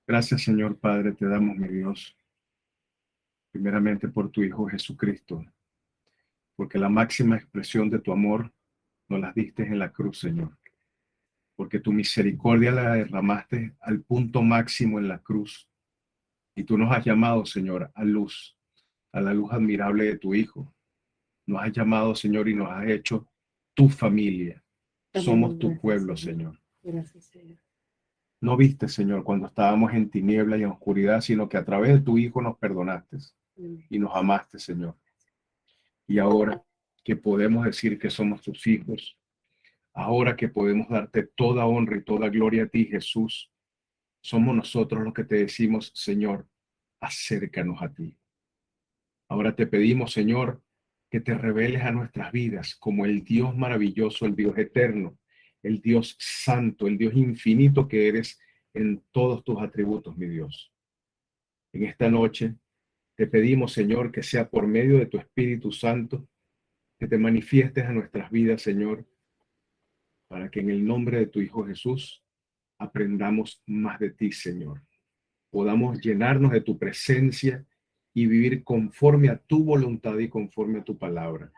Gracias, Señor Padre, te damos, mi Dios, primeramente por tu Hijo Jesucristo, porque la máxima expresión de tu amor nos la diste en la cruz, Señor, porque tu misericordia la derramaste al punto máximo en la cruz, y tú nos has llamado, Señor, a la luz admirable de tu Hijo. Nos has llamado, Señor, y nos has hecho tu familia. Somos tu pueblo, Señor. Gracias, Señor. No viste, Señor, cuando estábamos en tiniebla y en oscuridad, sino que a través de tu Hijo nos perdonaste y nos amaste, Señor. Y ahora que podemos decir que somos tus hijos, ahora que podemos darte toda honra y toda gloria a ti, Jesús, somos nosotros los que te decimos, Señor, acércanos a ti. Ahora te pedimos, Señor, que te reveles a nuestras vidas como el Dios maravilloso, el Dios eterno, el Dios santo, el Dios infinito que eres en todos tus atributos, mi Dios. En esta noche te pedimos, Señor, que sea por medio de tu Espíritu Santo, que te manifiestes a nuestras vidas, Señor, para que en el nombre de tu Hijo Jesús aprendamos más de ti, Señor. Podamos llenarnos de tu presencia y vivir conforme a tu voluntad y conforme a tu palabra.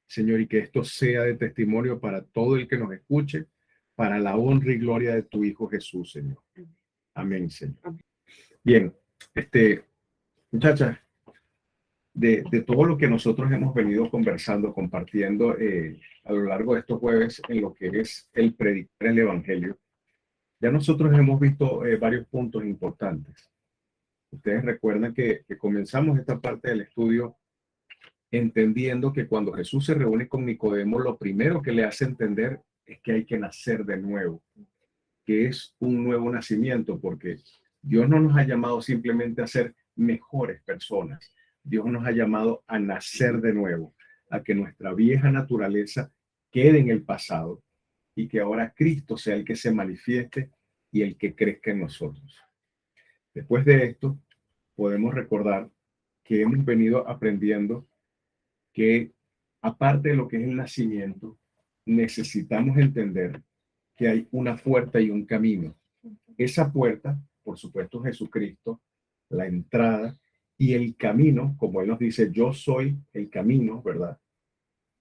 Señor, y que esto sea de testimonio para todo el que nos escuche, para la honra y gloria de tu Hijo Jesús, Señor. Amén, Señor. Bien, muchachas, de todo lo que nosotros hemos venido conversando, compartiendo a lo largo de estos jueves en lo que es el predicar el Evangelio, ya nosotros hemos visto varios puntos importantes. Ustedes recuerdan que comenzamos esta parte del estudio entendiendo que cuando Jesús se reúne con Nicodemo, lo primero que le hace entender es que hay que nacer de nuevo, que es un nuevo nacimiento, porque Dios no nos ha llamado simplemente a ser mejores personas. Dios nos ha llamado a nacer de nuevo, a que nuestra vieja naturaleza quede en el pasado y que ahora Cristo sea el que se manifieste y el que crezca en nosotros. Después de esto, podemos recordar que hemos venido aprendiendo que aparte de lo que es el nacimiento, necesitamos entender que hay una puerta y un camino. Esa puerta, por supuesto, Jesucristo, la entrada y el camino, como Él nos dice, yo soy el camino, ¿verdad?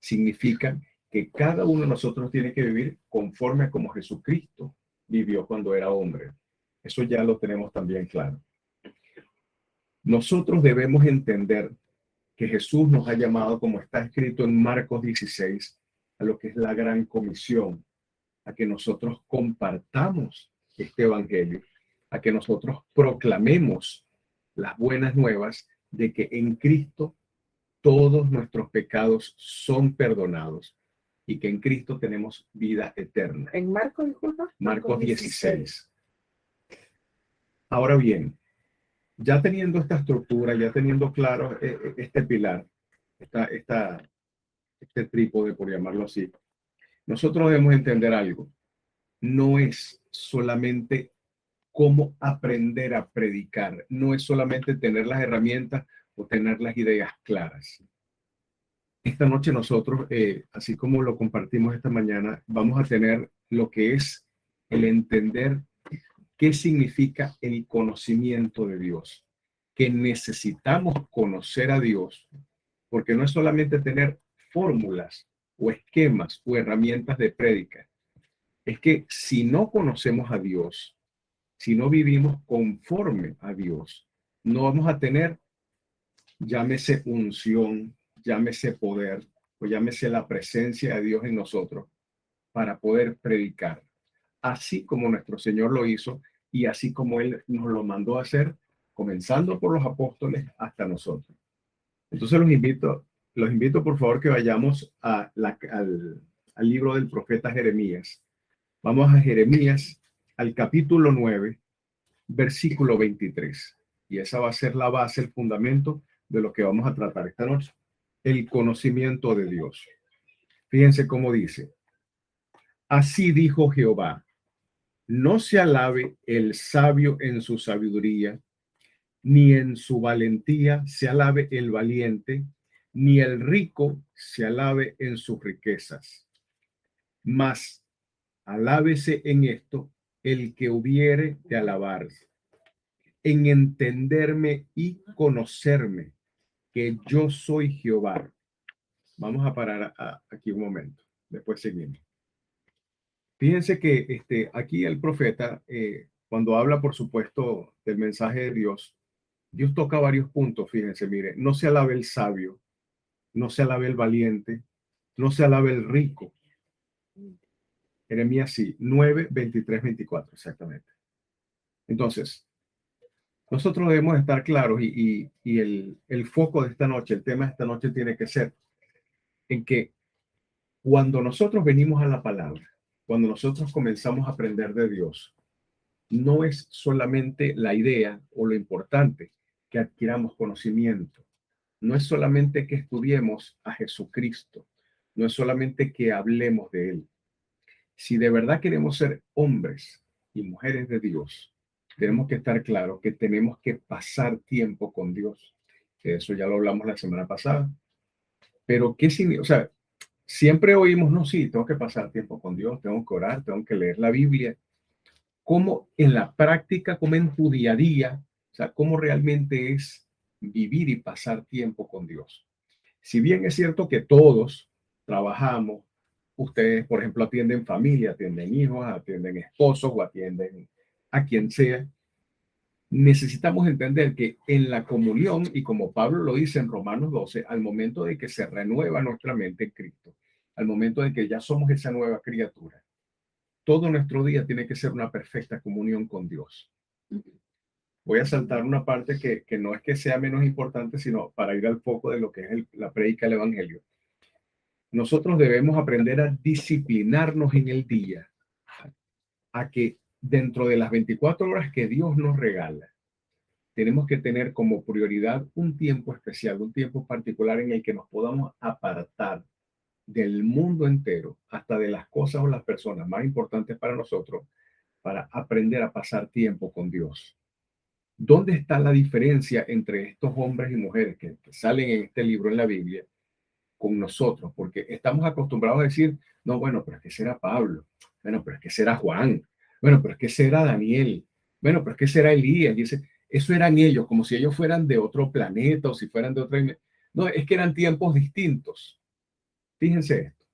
Significa que cada uno de nosotros tiene que vivir conforme a como Jesucristo vivió cuando era hombre. Eso ya lo tenemos también claro. Nosotros debemos entender que Jesús nos ha llamado, como está escrito en Marcos 16, a lo que es la gran comisión, a que nosotros compartamos este evangelio, a que nosotros proclamemos las buenas nuevas de que en Cristo todos nuestros pecados son perdonados y que en Cristo tenemos vida eterna. En Marcos, disculpa. Marcos 16. Ahora bien, ya teniendo esta estructura, ya teniendo claro este pilar, este trípode, por llamarlo así, nosotros debemos entender algo. No es solamente cómo aprender a predicar, no es solamente tener las herramientas o tener las ideas claras. Esta noche nosotros, así como lo compartimos esta mañana, vamos a tener lo que es el entender qué significa el conocimiento de Dios, que necesitamos conocer a Dios, porque no es solamente tener fórmulas o esquemas o herramientas de prédica, es que si no conocemos a Dios, si no vivimos conforme a Dios, no vamos a tener, llámese unción, llámese poder o llámese la presencia de Dios en nosotros para poder predicar, así como nuestro Señor lo hizo y así como Él nos lo mandó a hacer, comenzando por los apóstoles hasta nosotros. Entonces los invito por favor que vayamos al libro del profeta Jeremías. Vamos a Jeremías, al capítulo 9, versículo 23. Y esa va a ser la base, el fundamento de lo que vamos a tratar esta noche. El conocimiento de Dios. Fíjense cómo dice. Así dijo Jehová, no se alabe el sabio en su sabiduría, ni en su valentía se alabe el valiente, ni el rico se alabe en sus riquezas. Mas alábese en esto el que hubiere de alabarse, en entenderme y conocerme, que yo soy Jehová. Vamos a parar aquí un momento, después seguimos. Fíjense que aquí el profeta, cuando habla, por supuesto, del mensaje de Dios, Dios toca varios puntos, fíjense, mire, no se alabe el sabio, no se alabe el valiente, no se alabe el rico. Jeremías sí, 9, 23, 24, exactamente. Entonces, nosotros debemos estar claros y el foco de esta noche, el tema de esta noche tiene que ser en que cuando nosotros venimos a la palabra, cuando nosotros comenzamos a aprender de Dios, no es solamente la idea o lo importante que adquiramos conocimiento, no es solamente que estudiemos a Jesucristo, no es solamente que hablemos de Él. Si de verdad queremos ser hombres y mujeres de Dios, tenemos que estar claros que tenemos que pasar tiempo con Dios. Eso ya lo hablamos la semana pasada. Pero, ¿qué significa? O sea, siempre oímos, no, sí, tengo que pasar tiempo con Dios, tengo que orar, tengo que leer la Biblia. ¿Cómo en la práctica, cómo en tu día a día, o sea, cómo realmente es vivir y pasar tiempo con Dios? Si bien es cierto que todos trabajamos, ustedes, por ejemplo, atienden familia, atienden hijos, atienden esposos o atienden a quien sea, necesitamos entender que en la comunión, y como Pablo lo dice en Romanos 12, al momento de que se renueva nuestra mente en Cristo, al momento de que ya somos esa nueva criatura, todo nuestro día tiene que ser una perfecta comunión con Dios. Voy a saltar una parte que no es que sea menos importante, sino para ir al foco de lo que es la prédica del Evangelio. Nosotros debemos aprender a disciplinarnos en el día, a que dentro de las 24 horas que Dios nos regala, tenemos que tener como prioridad un tiempo especial, un tiempo particular en el que nos podamos apartar del mundo entero, hasta de las cosas o las personas más importantes para nosotros, para aprender a pasar tiempo con Dios. ¿Dónde está la diferencia entre estos hombres y mujeres que salen en este libro en la Biblia con nosotros? Porque estamos acostumbrados a decir, no, bueno, pero es que será Pablo, bueno, pero es que será Juan, bueno, pero es que será Daniel, bueno, pero es que será Elías. Y eso eran ellos, como si ellos fueran de otro planeta o si fueran de otra. No, es que eran tiempos distintos. Fíjense esto.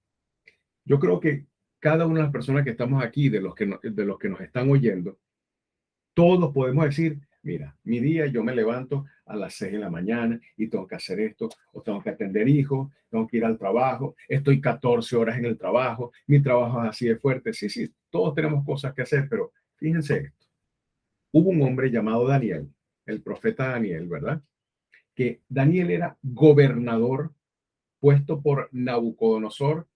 Yo creo que cada una de las personas que estamos aquí, de los que nos están oyendo, todos podemos decir, mira, mi día yo me levanto a las 6 de la mañana y tengo que hacer esto, o tengo que atender hijos, tengo que ir al trabajo, estoy 14 horas en el trabajo, mi trabajo es así de fuerte. Sí, sí, todos tenemos cosas que hacer, pero fíjense esto. Hubo un hombre llamado Daniel, el profeta Daniel, ¿verdad? Que Daniel era gobernador puesto por Nabucodonosor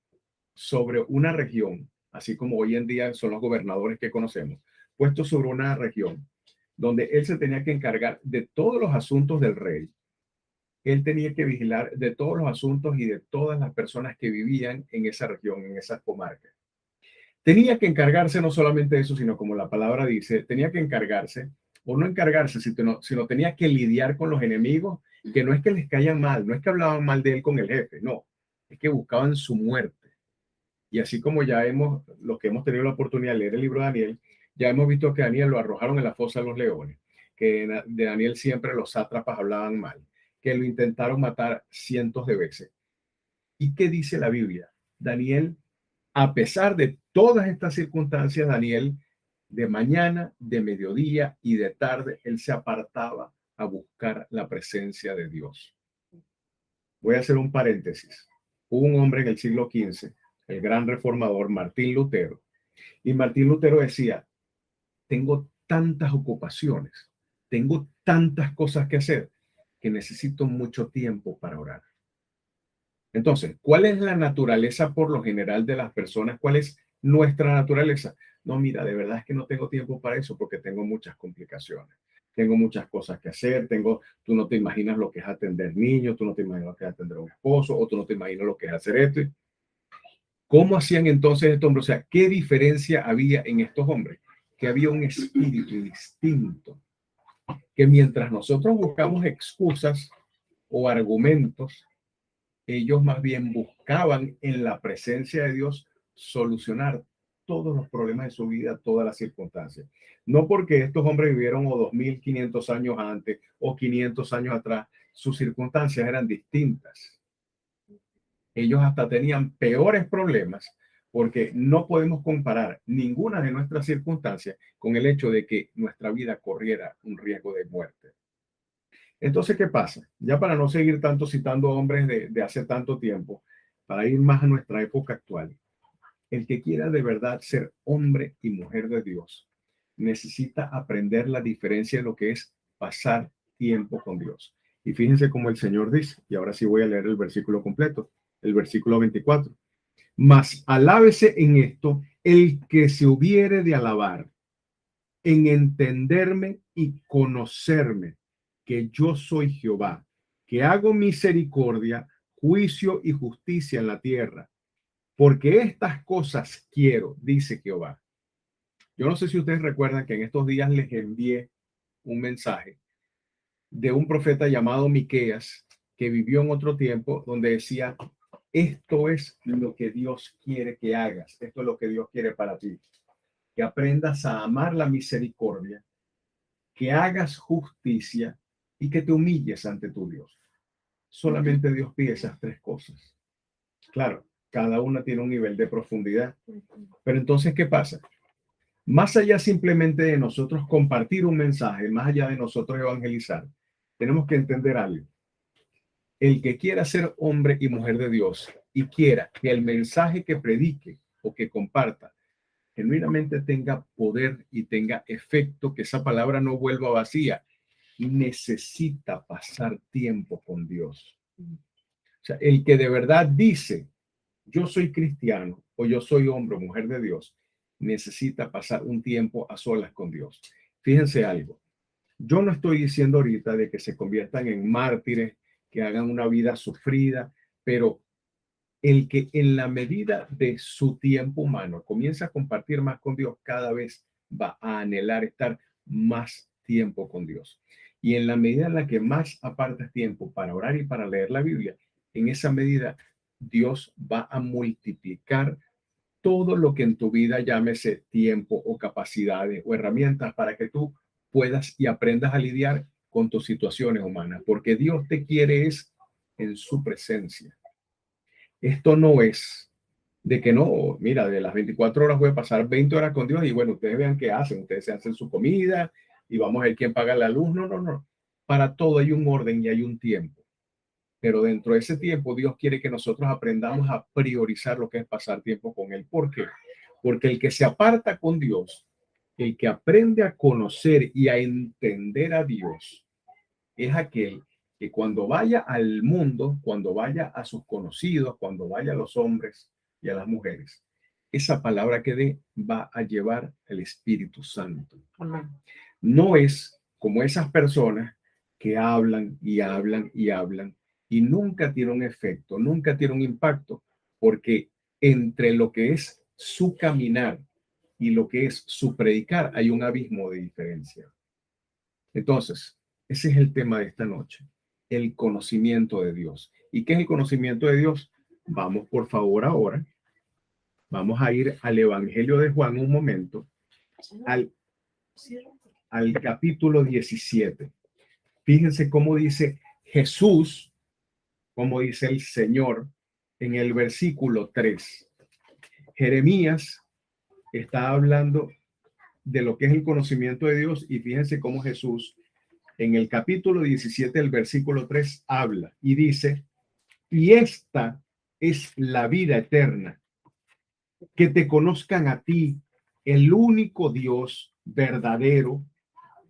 sobre una región, así como hoy en día son los gobernadores que conocemos, puesto sobre una región donde él se tenía que encargar de todos los asuntos del rey. Él tenía que vigilar de todos los asuntos y de todas las personas que vivían en esa región, en esas comarcas. Tenía que encargarse no solamente de eso, sino como la palabra dice, tenía que encargarse, o no encargarse, sino tenía que lidiar con los enemigos, que no es que les caían mal, no es que hablaban mal de él con el jefe, no, es que buscaban su muerte. Y así como ya los que hemos tenido la oportunidad de leer el libro de Daniel, ya hemos visto que Daniel lo arrojaron en la fosa de los leones, que de Daniel siempre los sátrapas hablaban mal, que lo intentaron matar cientos de veces. ¿Y qué dice la Biblia? Daniel, a pesar de todas estas circunstancias, Daniel, de mañana, de mediodía y de tarde, él se apartaba a buscar la presencia de Dios. Voy a hacer un paréntesis. Hubo un hombre en el siglo XV, el gran reformador Martín Lutero, y Martín Lutero decía, tengo tantas ocupaciones, tengo tantas cosas que hacer, que necesito mucho tiempo para orar. Entonces, ¿cuál es la naturaleza por lo general de las personas? ¿Cuál es nuestra naturaleza? No, mira, de verdad es que no tengo tiempo para eso porque tengo muchas complicaciones. Tengo muchas cosas que hacer, tú no te imaginas lo que es atender niños, tú no te imaginas lo que es atender a un esposo, o tú no te imaginas lo que es hacer esto. ¿Cómo hacían entonces estos hombres? O sea, ¿qué diferencia había en estos hombres? Que había un espíritu distinto, que mientras nosotros buscamos excusas o argumentos, ellos más bien buscaban en la presencia de Dios solucionar todos los problemas de su vida, todas las circunstancias. No porque estos hombres vivieron o 2500 años antes o 500 años atrás, sus circunstancias eran distintas. Ellos hasta tenían peores problemas porque no podemos comparar ninguna de nuestras circunstancias con el hecho de que nuestra vida corriera un riesgo de muerte. Entonces, ¿qué pasa? Ya para no seguir tanto citando hombres de hace tanto tiempo, para ir más a nuestra época actual, el que quiera de verdad ser hombre y mujer de Dios necesita aprender la diferencia de lo que es pasar tiempo con Dios. Y fíjense cómo el Señor dice, y ahora sí voy a leer el versículo completo, el versículo 24. Mas alábese en esto el que se hubiere de alabar, en entenderme y conocerme, que yo soy Jehová, que hago misericordia, juicio y justicia en la tierra. Porque estas cosas quiero, dice Jehová. Yo no sé si ustedes recuerdan que en estos días les envié un mensaje de un profeta llamado Miqueas, que vivió en otro tiempo, donde decía, esto es lo que Dios quiere que hagas, esto es lo que Dios quiere para ti, que aprendas a amar la misericordia, que hagas justicia y que te humilles ante tu Dios. Solamente Dios pide esas tres cosas. Claro, cada una tiene un nivel de profundidad. Pero entonces, ¿qué pasa? Más allá simplemente de nosotros compartir un mensaje, más allá de nosotros evangelizar, tenemos que entender algo. El que quiera ser hombre y mujer de Dios y quiera que el mensaje que predique o que comparta genuinamente tenga poder y tenga efecto, que esa palabra no vuelva vacía, necesita pasar tiempo con Dios. O sea, el que de verdad dice, yo soy cristiano o yo soy hombre o mujer de Dios, necesita pasar un tiempo a solas con Dios. Fíjense algo, yo no estoy diciendo ahorita de que se conviertan en mártires, que hagan una vida sufrida, pero el que en la medida de su tiempo humano comienza a compartir más con Dios, cada vez va a anhelar estar más tiempo con Dios. Y en la medida en la que más apartas tiempo para orar y para leer la Biblia, en esa medida Dios va a multiplicar todo lo que en tu vida llámese tiempo o capacidades o herramientas para que tú puedas y aprendas a lidiar con tus situaciones humanas, porque Dios te quiere es en su presencia. Esto no es de que no, mira, de las 24 horas voy a pasar 20 horas con Dios y bueno, ustedes vean qué hacen, ustedes se hacen su comida y vamos a ver quién paga la luz. No, no, no. Para todo hay un orden y hay un tiempo. Pero dentro de ese tiempo, Dios quiere que nosotros aprendamos a priorizar lo que es pasar tiempo con Él. ¿Por qué? Porque el que se aparta con Dios, el que aprende a conocer y a entender a Dios, es aquel que cuando vaya al mundo, cuando vaya a sus conocidos, cuando vaya a los hombres y a las mujeres, esa palabra que dé va a llevar el Espíritu Santo. Amén. No es como esas personas que hablan y hablan y hablan y nunca tiene un efecto, nunca tiene un impacto, porque entre lo que es su caminar y lo que es su predicar hay un abismo de diferencia. Entonces, ese es el tema de esta noche, el conocimiento de Dios. ¿Y qué es el conocimiento de Dios? Vamos, por favor, ahora. Vamos a ir al Evangelio de Juan un momento, al capítulo 17. Fíjense cómo dice Jesús, cómo dice el Señor en el versículo 3. Jeremías está hablando de lo que es el conocimiento de Dios y fíjense cómo Jesús en el capítulo 17, el versículo 3 habla y dice, y esta es la vida eterna, que te conozcan a ti, el único Dios verdadero,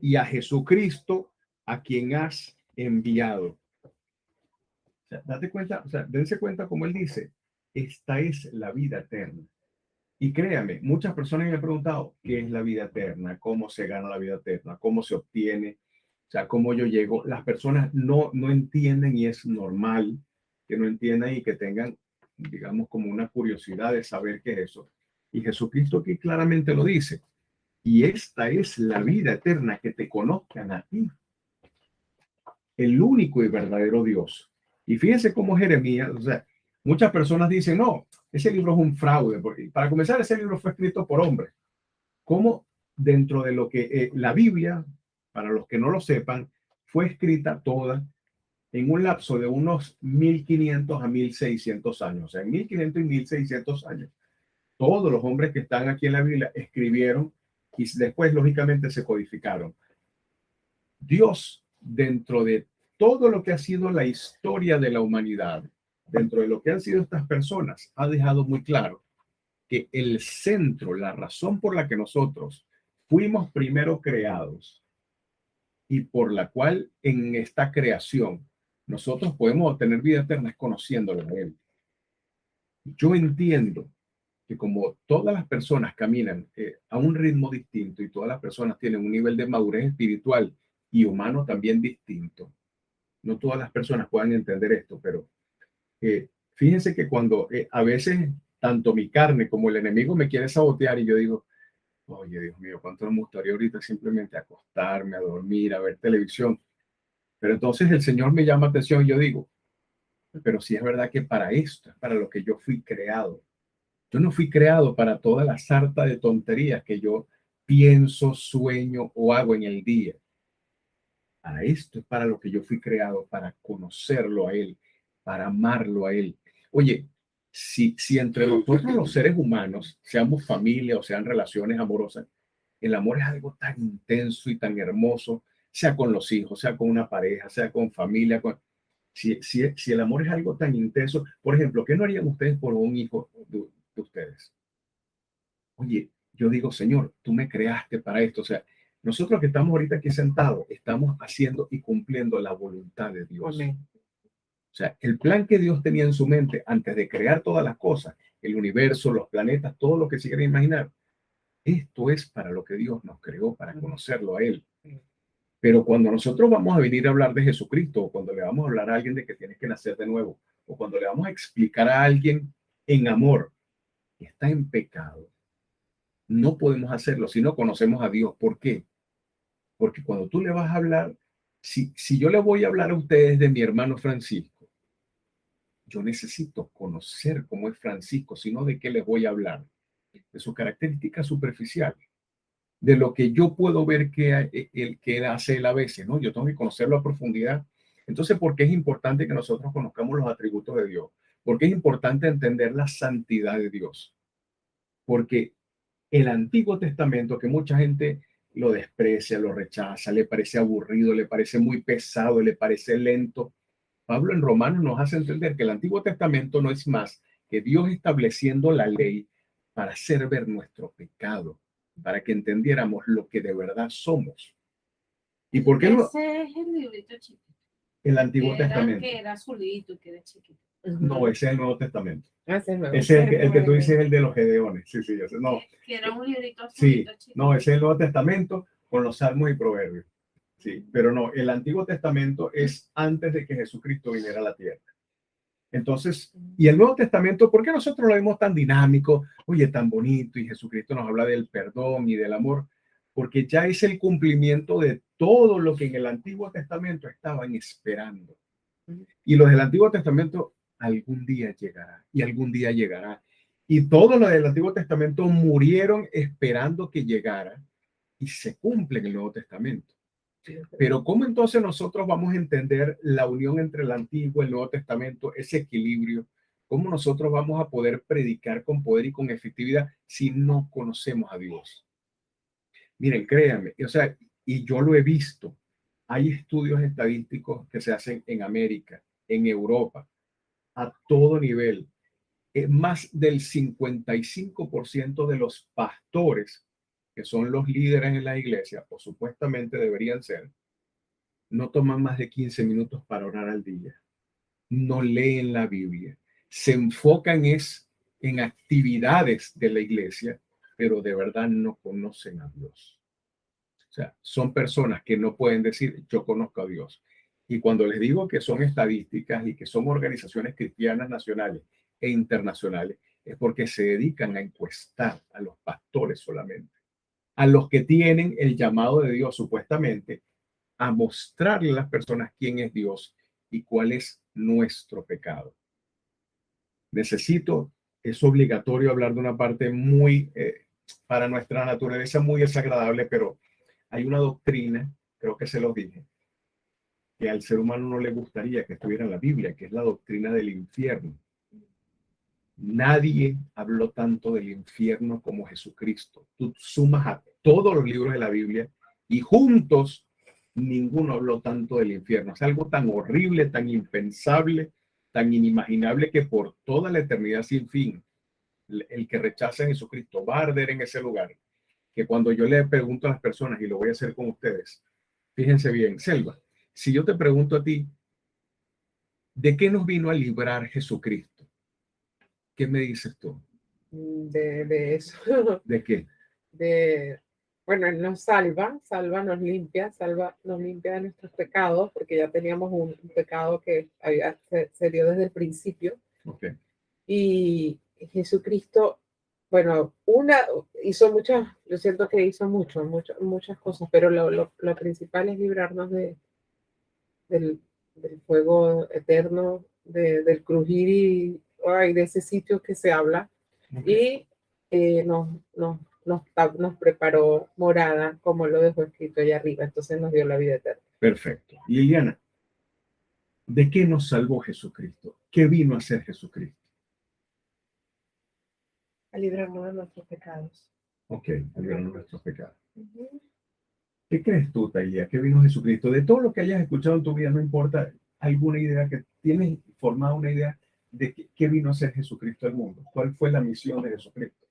y a Jesucristo, a quien has enviado. O sea, date cuenta, o sea, dense cuenta como él dice, esta es la vida eterna. Y créanme, muchas personas me han preguntado, ¿qué es la vida eterna? ¿Cómo se gana la vida eterna? ¿Cómo se obtiene? O sea, ¿cómo yo llego? Las personas no entienden y es normal que no entiendan y que tengan, digamos, como una curiosidad de saber qué es eso. Y Jesucristo aquí claramente lo dice. Y esta es la vida eterna, que te conozcan a ti, el único y verdadero Dios. Y fíjense cómo Jeremías, o sea, Muchas personas dicen, no, ese libro es un fraude, porque para comenzar, ese libro fue escrito por hombres. ¿Cómo dentro de lo que la Biblia, para los que no lo sepan, fue escrita toda en un lapso de unos 1500 a 1600 años? O sea, en 1500 y 1600 años, todos los hombres que están aquí en la Biblia escribieron y después, lógicamente, se codificaron. Dios, dentro de todo lo que ha sido la historia de la humanidad, dentro de lo que han sido estas personas, ha dejado muy claro que el centro, la razón por la que nosotros fuimos primero creados y por la cual en esta creación nosotros podemos obtener vida eterna es conociéndolo a Él. Yo entiendo que como todas las personas caminan a un ritmo distinto y todas las personas tienen un nivel de madurez espiritual y humano también distinto, no todas las personas puedan entender esto, pero fíjense que cuando a veces tanto mi carne como el enemigo me quiere sabotear y yo digo, oye, Dios mío, cuánto me gustaría ahorita simplemente acostarme, a dormir, a ver televisión. Pero entonces el Señor me llama atención y yo digo, pero sí es verdad que para esto es para lo que yo fui creado. Yo no fui creado para toda la sarta de tonterías que yo pienso, sueño o hago en el día. Para esto es para lo que yo fui creado, para conocerlo a Él, para amarlo a Él. Oye, si entre nosotros los seres humanos, seamos familia o sean relaciones amorosas, el amor es algo tan intenso y tan hermoso, sea con los hijos, sea con una pareja, sea con familia. Si el amor es algo tan intenso, por ejemplo, ¿qué no harían ustedes por un hijo de ustedes? Oye, yo digo, Señor, tú me creaste para esto. O sea, nosotros que estamos ahorita aquí sentados, estamos haciendo y cumpliendo la voluntad de Dios. Amén. O sea, el plan que Dios tenía en su mente antes de crear todas las cosas, el universo, los planetas, todo lo que se quiera imaginar, esto es para lo que Dios nos creó, para conocerlo a Él. Pero cuando nosotros vamos a venir a hablar de Jesucristo, o cuando le vamos a hablar a alguien de que tienes que nacer de nuevo, o cuando le vamos a explicar a alguien en amor que está en pecado, no podemos hacerlo si no conocemos a Dios. ¿Por qué? Porque cuando tú le vas a hablar, si yo le voy a hablar a ustedes de mi hermano Francisco, yo necesito conocer cómo es Francisco, sino de qué les voy a hablar, de sus características superficiales, de lo que yo puedo ver que hace él a veces, ¿no? Yo tengo que conocerlo a profundidad. Entonces, ¿por qué es importante que nosotros conozcamos los atributos de Dios? Porque es importante entender la santidad de Dios. Porque el Antiguo Testamento, que mucha gente lo desprecia, lo rechaza, le parece aburrido, le parece muy pesado, le parece lento. Pablo en Romanos nos hace entender que el Antiguo Testamento no es más que Dios estableciendo la ley para hacer ver nuestro pecado, para que entendiéramos lo que de verdad somos. ¿Y por qué Ese es el librito chiquito. el Antiguo Que Testamento? que era azulito, que era chiquito. No, ese es el Nuevo Testamento. Ese Ese es el que tú dices, el de los Gedeones. Sí, sí, ese, no. Que era un librito Sí, azulito chiquito. no, ese es el Nuevo Testamento con los Salmos y Proverbios. Sí, pero no, el Antiguo Testamento es antes de que Jesucristo viniera a la tierra. Entonces, y el Nuevo Testamento, ¿por qué nosotros lo vemos tan dinámico? Oye, tan bonito, y Jesucristo nos habla del perdón y del amor, porque ya es el cumplimiento de todo lo que en el Antiguo Testamento estaban esperando. Y los del Antiguo Testamento algún día llegará, y algún día llegará. Y todos los del Antiguo Testamento murieron esperando que llegara, y se cumple en el Nuevo Testamento. Pero ¿cómo entonces nosotros vamos a entender la unión entre el Antiguo y el Nuevo Testamento, ese equilibrio? ¿Cómo nosotros vamos a poder predicar con poder y con efectividad si no conocemos a Dios? Miren, créanme, o sea, y yo lo he visto. Hay estudios estadísticos que se hacen en América, en Europa, a todo nivel. Más del 55% de los pastores, que son los líderes en la iglesia, o supuestamente deberían ser, no toman más de 15 minutos para orar al día, no leen la Biblia, se enfocan en actividades de la iglesia, pero de verdad no conocen a Dios. O sea, son personas que no pueden decir, yo conozco a Dios. Y cuando les digo que son estadísticas y que son organizaciones cristianas nacionales e internacionales, es porque se dedican a encuestar a los pastores solamente, a los que tienen el llamado de Dios supuestamente, a mostrarle a las personas quién es Dios y cuál es nuestro pecado. Es obligatorio hablar de una parte muy, para nuestra naturaleza muy desagradable, pero hay una doctrina, creo que se lo dije, que al ser humano no le gustaría que estuviera en la Biblia, que es la doctrina del infierno. Nadie habló tanto del infierno como Jesucristo. Tú sumas a todos los libros de la Biblia y juntos ninguno habló tanto del infierno. Es algo tan horrible, tan impensable, tan inimaginable que por toda la eternidad sin fin, el que rechaza a Jesucristo va a arder en ese lugar. Que cuando yo le pregunto a las personas, y lo voy a hacer con ustedes, fíjense bien, Selva, si yo te pregunto a ti, ¿de qué nos vino a librar Jesucristo? ¿Qué me dices tú? De eso, ¿De qué? bueno, Él nos salva, nos limpia de nuestros pecados, porque ya teníamos un pecado que se dio desde el principio. Okay. Y Jesucristo, bueno, hizo muchas, yo siento que hizo muchas cosas, pero lo principal es librarnos del fuego eterno, del crujir y de ese sitio que se habla. Okay. Y nos preparó morada, como lo dejó escrito allá arriba. Entonces nos dio la vida eterna. Perfecto. Liliana, ¿de qué nos salvó Jesucristo? ¿Qué vino a hacer Jesucristo? A librarnos de nuestros pecados. Ok, a librarnos de nuestros pecados. ¿Qué crees tú, Talia? ¿Qué vino Jesucristo? De todo lo que hayas escuchado en tu vida, no importa, alguna idea que tienes formada una idea de qué vino a hacer Jesucristo al mundo. ¿Cuál fue la misión de Jesucristo?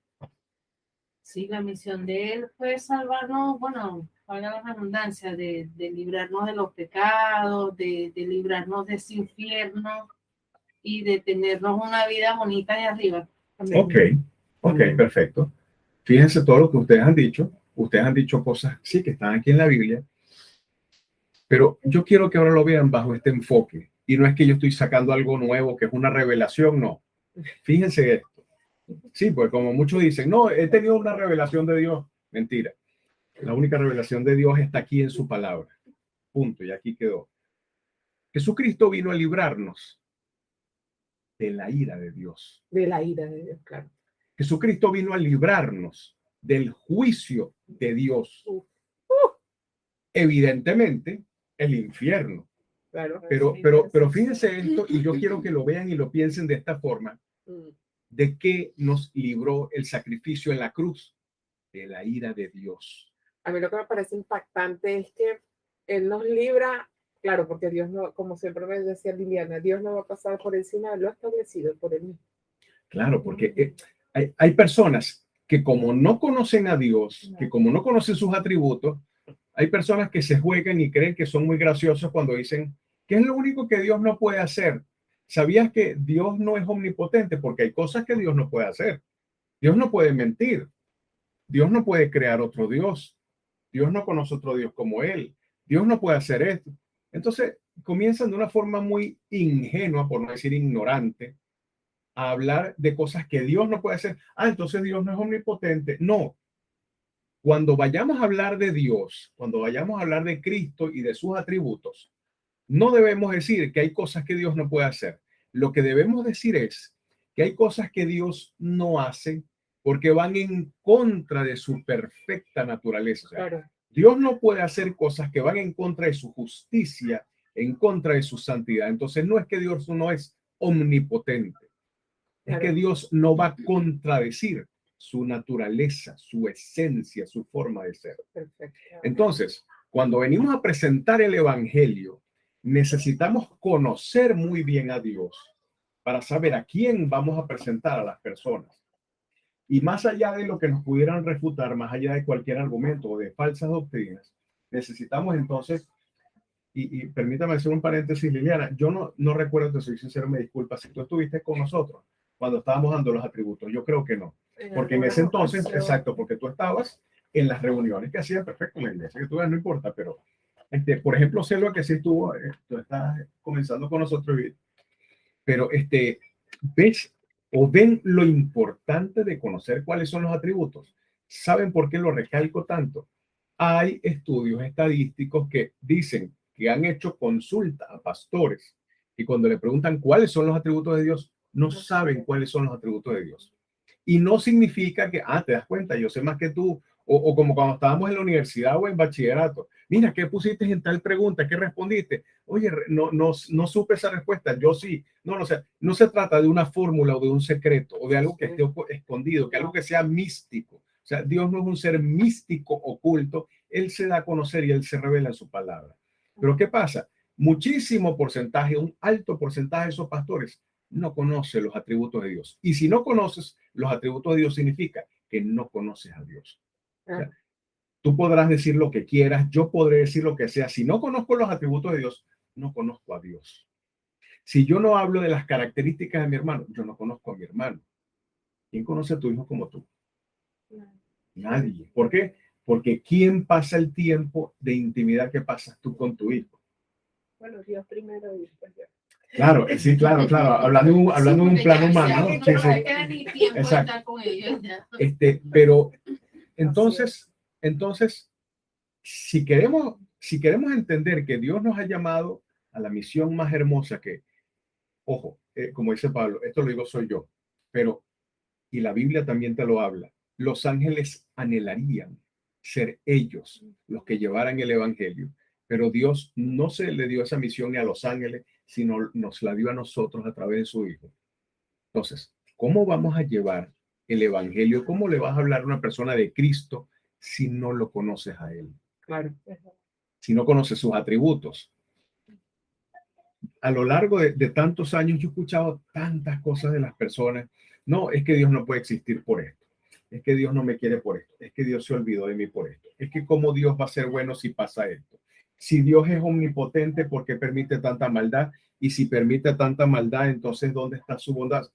Sí, la misión de él fue salvarnos, bueno, valga la redundancia, de librarnos de los pecados, de librarnos de ese infierno y de tenernos una vida bonita de arriba. Ok, perfecto. Fíjense todo lo que ustedes han dicho. Ustedes han dicho cosas, sí, que están aquí en la Biblia, pero yo quiero que ahora lo vean bajo este enfoque. Y no es que yo estoy sacando algo nuevo, que es una revelación, no. Fíjense esto. Sí, pues como muchos dicen, no, he tenido una revelación de Dios. Mentira. La única revelación de Dios está aquí en su palabra. Punto. Y aquí quedó. Jesucristo vino a librarnos de la ira de Dios. De la ira de Dios, claro. Jesucristo vino a librarnos del juicio de Dios. Evidentemente, el infierno. Claro. Pero fíjense esto, y yo quiero que lo vean y lo piensen de esta forma. ¿De qué nos libró el sacrificio en la cruz? De la ira de Dios. A mí lo que me parece impactante es que Él nos libra, claro, porque Dios no, como siempre me decía Liliana, Dios no va a pasar por encima de lo establecido por Él mismo. Claro, porque hay personas que como no conocen a Dios, que como no conocen sus atributos, hay personas que se juegan y creen que son muy graciosos cuando dicen, ¿qué es lo único que Dios no puede hacer? ¿Sabías que Dios no es omnipotente? Porque hay cosas que Dios no puede hacer. Dios no puede mentir. Dios no puede crear otro Dios. Dios no conoce otro Dios como Él. Dios no puede hacer esto. Entonces, comienzan de una forma muy ingenua, por no decir ignorante, a hablar de cosas que Dios no puede hacer. Entonces Dios no es omnipotente. No. Cuando vayamos a hablar de Dios, cuando vayamos a hablar de Cristo y de sus atributos, no debemos decir que hay cosas que Dios no puede hacer. Lo que debemos decir es que hay cosas que Dios no hace porque van en contra de su perfecta naturaleza. O sea, claro. Dios no puede hacer cosas que van en contra de su justicia, en contra de su santidad. Entonces no es que Dios no es omnipotente, es que Dios no va a contradecir su naturaleza, su esencia, su forma de ser. Perfecto. Entonces, cuando venimos a presentar el evangelio, necesitamos conocer muy bien a Dios para saber a quién vamos a presentar a las personas. Y más allá de lo que nos pudieran refutar, más allá de cualquier argumento o de falsas doctrinas, necesitamos entonces, y permítame hacer un paréntesis, Liliana, yo no recuerdo, te soy sincero, me disculpa, si tú estuviste con nosotros cuando estábamos dando los atributos, yo creo que no, porque en ese entonces, exacto, porque tú estabas en las reuniones que hacían perfecto la iglesia, que tú no importa, pero por ejemplo, Selva, que sí estuvo, tú estás comenzando con nosotros, pero ves o ven lo importante de conocer cuáles son los atributos. ¿Saben por qué lo recalco tanto? Hay estudios estadísticos que dicen que han hecho consulta a pastores y cuando le preguntan cuáles son los atributos de Dios, no saben cuáles son los atributos de Dios. Y no significa que, te das cuenta, yo sé más que tú, o como cuando estábamos en la universidad o en bachillerato, mira, ¿qué pusiste en tal pregunta? ¿Qué respondiste? Oye, no supe esa respuesta, yo sí. No, o sea, no se trata de una fórmula o de un secreto o de algo que esté escondido, que algo que sea místico. O sea, Dios no es un ser místico oculto, Él se da a conocer y Él se revela en su palabra. Pero ¿qué pasa? Muchísimo porcentaje, un alto porcentaje de esos pastores no conoce los atributos de Dios. Y si no conoces los atributos de Dios, significa que no conoces a Dios. O sea, tú podrás decir lo que quieras, yo podré decir lo que sea. Si no conozco los atributos de Dios, no conozco a Dios. Si yo no hablo de las características de mi hermano, yo no conozco a mi hermano. ¿Quién conoce a tu hijo como tú? Nadie. ¿Por qué? Porque ¿quién pasa el tiempo de intimidad que pasas tú con tu hijo? Bueno, Dios primero y después yo. Claro, sí, claro. Hablando de un plano humano. Sí, no queda ni tiempo de estar con ellos ya. Pero entonces, si queremos entender que Dios nos ha llamado a la misión más hermosa que, ojo, como dice Pablo, esto lo digo soy yo, pero, y la Biblia también te lo habla, los ángeles anhelarían ser ellos los que llevaran el evangelio, pero Dios no se le dio esa misión ni a los ángeles, sino nos la dio a nosotros a través de su Hijo. Entonces, ¿cómo vamos a llevar el evangelio? ¿Cómo le vas a hablar a una persona de Cristo si no lo conoces a Él? Claro. Si no conoces sus atributos. A lo largo de tantos años yo he escuchado tantas cosas de las personas. No, es que Dios no puede existir por esto. Es que Dios no me quiere por esto. Es que Dios se olvidó de mí por esto. Es que cómo Dios va a ser bueno si pasa esto. Si Dios es omnipotente, ¿por qué permite tanta maldad? Y si permite tanta maldad, entonces ¿dónde está su bondad?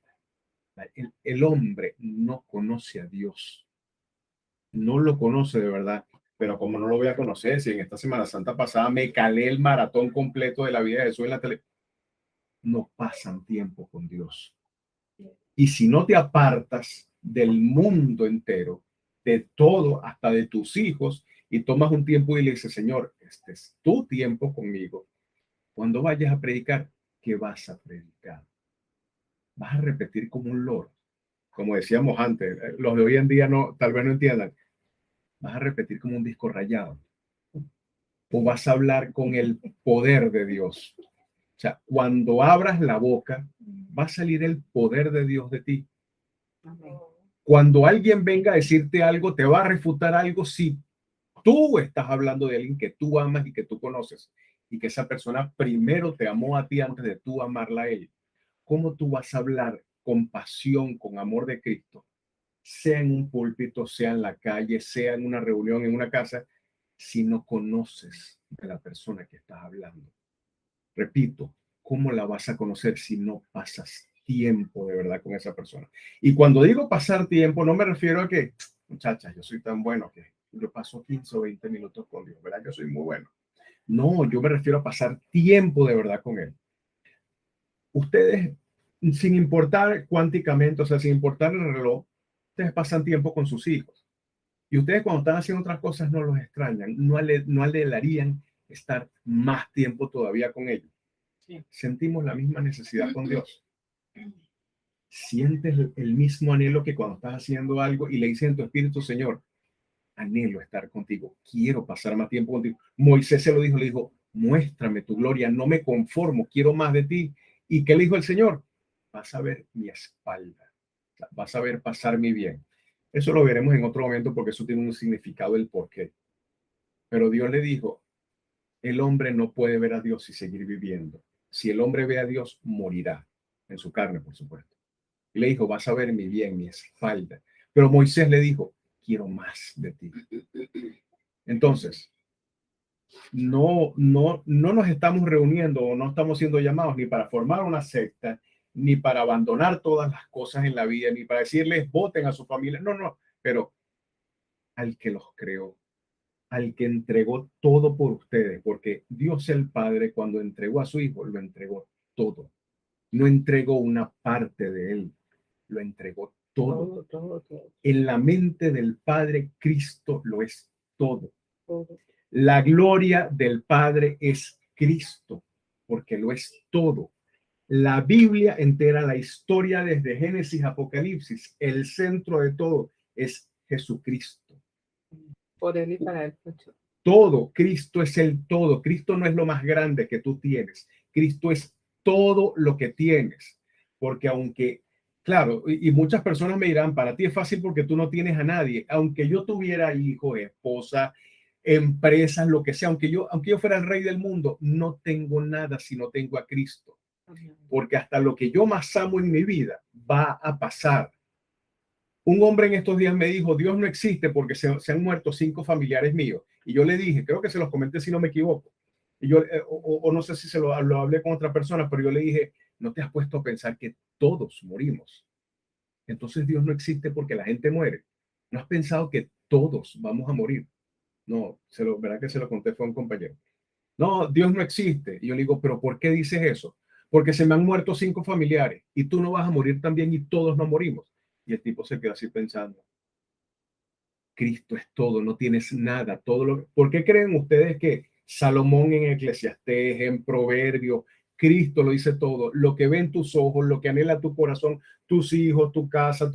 El hombre no conoce a Dios. No lo conoce de verdad. Pero como no lo voy a conocer, si en esta Semana Santa pasada me calé el maratón completo de la vida de Jesús en la tele, no pasan tiempo con Dios. Y si no te apartas del mundo entero, de todo, hasta de tus hijos, y tomas un tiempo y le dices, Señor, este es tu tiempo conmigo. Cuando vayas a predicar, ¿qué vas a predicar? Vas a repetir como un loro. Como decíamos antes, los de hoy en día no, tal vez no entiendan. Vas a repetir como un disco rayado. O vas a hablar con el poder de Dios. O sea, cuando abras la boca, va a salir el poder de Dios de ti. Cuando alguien venga a decirte algo, te va a refutar algo si tú estás hablando de alguien que tú amas y que tú conoces y que esa persona primero te amó a ti antes de tú amarla a él. ¿Cómo tú vas a hablar con pasión, con amor de Cristo, sea en un púlpito, sea en la calle, sea en una reunión, en una casa, si no conoces de la persona que estás hablando? Repito, ¿cómo la vas a conocer si no pasas tiempo de verdad con esa persona? Y cuando digo pasar tiempo, no me refiero a que, muchachas, yo soy tan bueno que yo paso 15 o 20 minutos con Dios, ¿verdad? Yo soy muy bueno. No, yo me refiero a pasar tiempo de verdad con Él. Ustedes, sin importar cuánticamente, o sea, sin importar el reloj, ustedes pasan tiempo con sus hijos. Y ustedes cuando están haciendo otras cosas no los extrañan, no anhelarían estar más tiempo todavía con ellos. Sí. Sentimos la misma necesidad con Dios. Sientes el mismo anhelo que cuando estás haciendo algo y le dices en tu espíritu, Señor, anhelo estar contigo, quiero pasar más tiempo contigo. Moisés se lo dijo, le dijo, muéstrame tu gloria, no me conformo, quiero más de ti. ¿Y qué le dijo el Señor? Vas a ver mi espalda, vas a ver pasar mi bien. Eso lo veremos en otro momento porque eso tiene un significado el porqué. Pero Dios le dijo, el hombre no puede ver a Dios y seguir viviendo. Si el hombre ve a Dios, morirá en su carne, por supuesto. Y le dijo, vas a ver mi bien, mi espalda. Pero Moisés le dijo, quiero más de ti. Entonces, no nos estamos reuniendo o no estamos siendo llamados ni para formar una secta, ni para abandonar todas las cosas en la vida, ni para decirles voten a su familia. No, pero al que los creó, al que entregó todo por ustedes, porque Dios el Padre cuando entregó a su Hijo, lo entregó todo. No entregó una parte de él, lo entregó todo. En la mente del Padre, Cristo lo es todo. La gloria del Padre es Cristo, porque lo es todo. La Biblia entera, la historia desde Génesis a Apocalipsis, el centro de todo es Jesucristo. Por él y para él. Todo, Cristo es el todo. Cristo no es lo más grande que tú tienes. Cristo es todo lo que tienes. Porque aunque, claro, y muchas personas me dirán, para ti es fácil porque tú no tienes a nadie. Aunque yo tuviera hijos, esposa, empresas, lo que sea, aunque yo fuera el rey del mundo, no tengo nada si no tengo a Cristo. Porque hasta lo que yo más amo en mi vida va a pasar. Un hombre en estos días me dijo, Dios no existe porque se han muerto 5 familiares míos. Y yo le dije, creo que se los comenté si no me equivoco. Y yo, o no sé si lo hablé con otra persona, pero yo le dije, ¿no te has puesto a pensar que todos morimos? Entonces Dios no existe porque la gente muere. ¿No has pensado que todos vamos a morir? No, verdad que se lo conté, fue a un compañero. No, Dios no existe. Y yo le digo, ¿pero por qué dices eso? Porque se me han muerto 5 familiares y tú no vas a morir también y todos no morimos. Y el tipo se quedó así pensando. Cristo es todo, no tienes nada. ¿Por qué creen ustedes que Salomón en Eclesiastés, en Proverbios, Cristo lo dice todo? Lo que ven tus ojos, lo que anhela tu corazón, tus hijos, tu casa,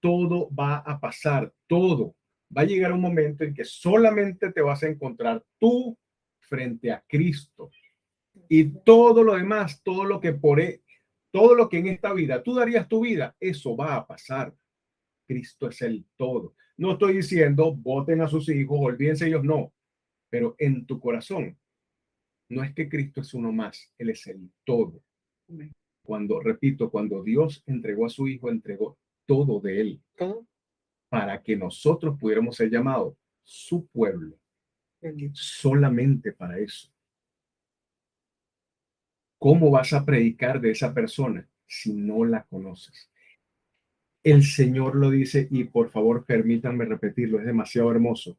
todo va a pasar, todo. Va a llegar un momento en que solamente te vas a encontrar tú frente a Cristo. Y todo lo demás, todo lo que en esta vida tú darías tu vida, eso va a pasar. Cristo es el todo. No estoy diciendo voten a sus hijos, olvídense ellos, no. Pero en tu corazón, no es que Cristo es uno más, Él es el todo. Cuando Dios entregó a su hijo, entregó todo de Él para que nosotros pudiéramos ser llamados su pueblo. Solamente para eso. ¿Cómo vas a predicar de esa persona si no la conoces? El Señor lo dice y por favor permítanme repetirlo, es demasiado hermoso.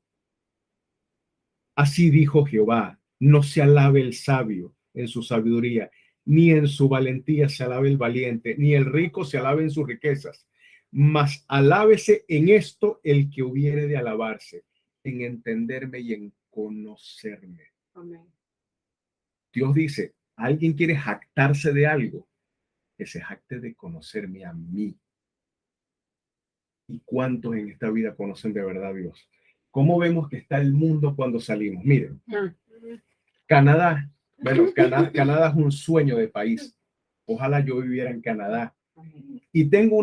Así dijo Jehová, no se alabe el sabio en su sabiduría, ni en su valentía se alabe el valiente, ni el rico se alabe en sus riquezas, mas alábese en esto el que hubiere de alabarse, en entenderme y en conocerme. Amén. Dios dice, ¿alguien quiere jactarse de algo? Que se jacte de conocerme a mí. ¿Y cuántos en esta vida conocen de verdad a Dios? ¿Cómo vemos que está el mundo cuando salimos? Miren, Canadá, bueno, Canadá es un sueño de país. Ojalá yo viviera en Canadá. Y tengo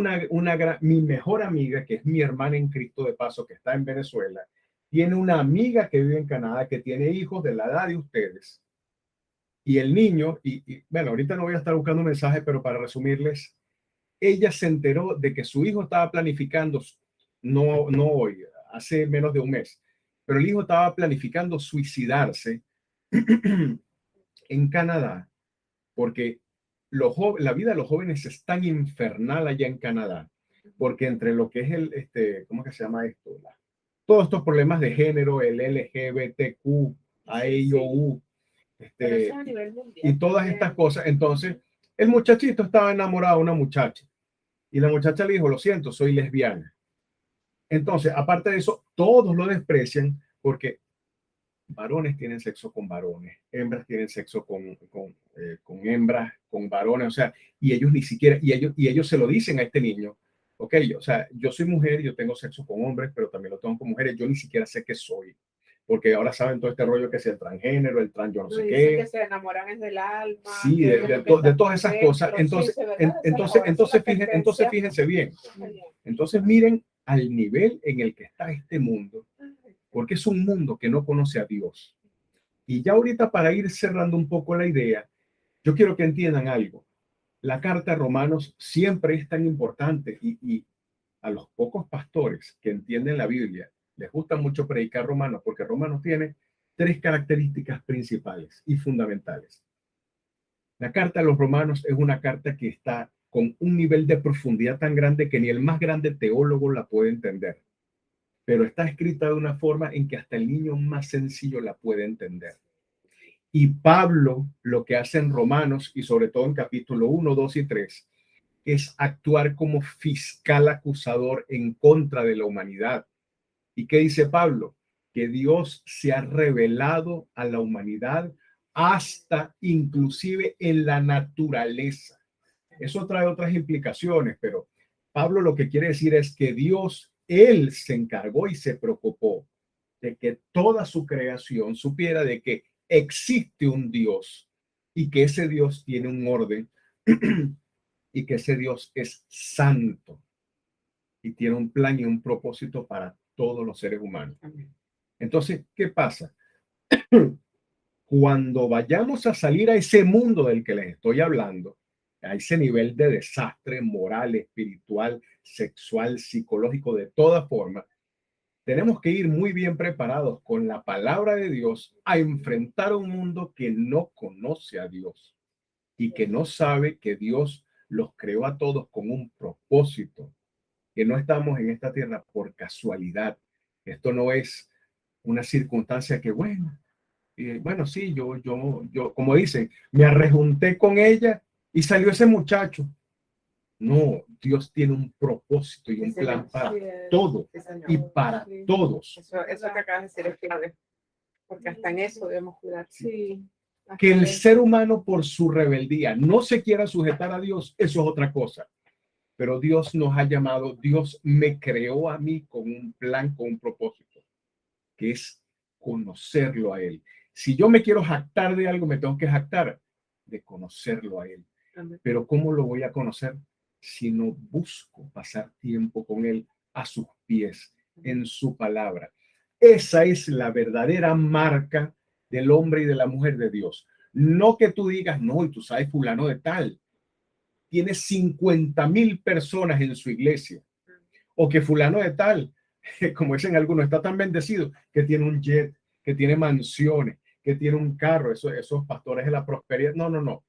mi mejor amiga, que es mi hermana en Cristo de paso, que está en Venezuela, tiene una amiga que vive en Canadá, que tiene hijos de la edad de ustedes. Y el niño, bueno, ahorita no voy a estar buscando mensajes, pero para resumirles, ella se enteró de que su hijo estaba planificando, no hoy, hace menos de un mes, pero el hijo estaba planificando suicidarse en Canadá, porque la vida de los jóvenes es tan infernal allá en Canadá, porque entre lo que es ¿cómo que se llama esto? Todos estos problemas de género, el LGBTQ, AIOU, y todas estas cosas. Entonces, el muchachito estaba enamorado de una muchacha y la muchacha le dijo, lo siento, soy lesbiana. Entonces, aparte de eso, todos lo desprecian porque varones tienen sexo con varones, hembras tienen sexo con hembras, con varones, o sea, y ellos ni siquiera, y ellos se lo dicen a este niño, ok, o sea, yo soy mujer, yo tengo sexo con hombres, pero también lo tengo con mujeres, yo ni siquiera sé qué soy, porque ahora saben todo este rollo que es el transgénero, el trans, yo no sé qué. Que se enamoran es del alma. Sí, de todas esas cosas. Entonces, fíjense bien. Entonces, miren al nivel en el que está este mundo, porque es un mundo que no conoce a Dios. Y ya ahorita, para ir cerrando un poco la idea, yo quiero que entiendan algo. La carta a Romanos siempre es tan importante y a los pocos pastores que entienden la Biblia les gusta mucho predicar Romanos, porque Romanos tiene 3 características principales y fundamentales. La carta a los Romanos es una carta que está con un nivel de profundidad tan grande que ni el más grande teólogo la puede entender, pero está escrita de una forma en que hasta el niño más sencillo la puede entender. Y Pablo lo que hace en Romanos, y sobre todo en capítulo 1, 2 y 3, es actuar como fiscal acusador en contra de la humanidad. ¿Y qué dice Pablo? Que Dios se ha revelado a la humanidad hasta inclusive en la naturaleza. Eso trae otras implicaciones, pero Pablo lo que quiere decir es que Dios, él se encargó y se preocupó de que toda su creación supiera de que existe un Dios y que ese Dios tiene un orden y que ese Dios es santo y tiene un plan y un propósito para todos los seres humanos. Entonces, ¿qué pasa? Cuando vayamos a salir a ese mundo del que les estoy hablando, a ese nivel de desastre moral, espiritual, sexual, psicológico, de toda forma, tenemos que ir muy bien preparados con la palabra de Dios a enfrentar un mundo que no conoce a Dios y que no sabe que Dios los creó a todos con un propósito, que no estamos en esta tierra por casualidad. Esto no es una circunstancia que, bueno, sí, yo, como dicen, me arrejunté con ella y salió ese muchacho. No, Dios tiene un propósito y un plan para todo y para todos. Eso que acabas de decir es clave, porque hasta en eso debemos cuidar. Sí. Que el ser humano por su rebeldía no se quiera sujetar a Dios, eso es otra cosa. Pero Dios nos ha llamado, Dios me creó a mí con un plan, con un propósito, que es conocerlo a Él. Si yo me quiero jactar de algo, me tengo que jactar de conocerlo a Él. Pero ¿cómo lo voy a conocer si no busco pasar tiempo con Él a sus pies, en su palabra? Esa es la verdadera marca del hombre y de la mujer de Dios. No que tú digas, no, y tú sabes fulano de tal, tiene 50,000 personas en su iglesia, o que fulano de tal, como dicen algunos, está tan bendecido que tiene un jet, que tiene mansiones, que tiene un carro, esos pastores de la prosperidad. No, no, no.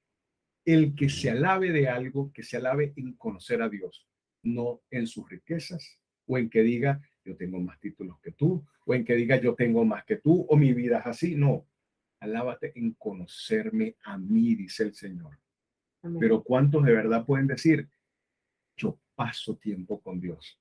El que se alabe de algo, que se alabe en conocer a Dios, no en sus riquezas, o en que diga, yo tengo más títulos que tú, o en que diga, yo tengo más que tú, o mi vida es así. No, alábate en conocerme a mí, dice el Señor. Pero ¿cuántos de verdad pueden decir, yo paso tiempo con Dios?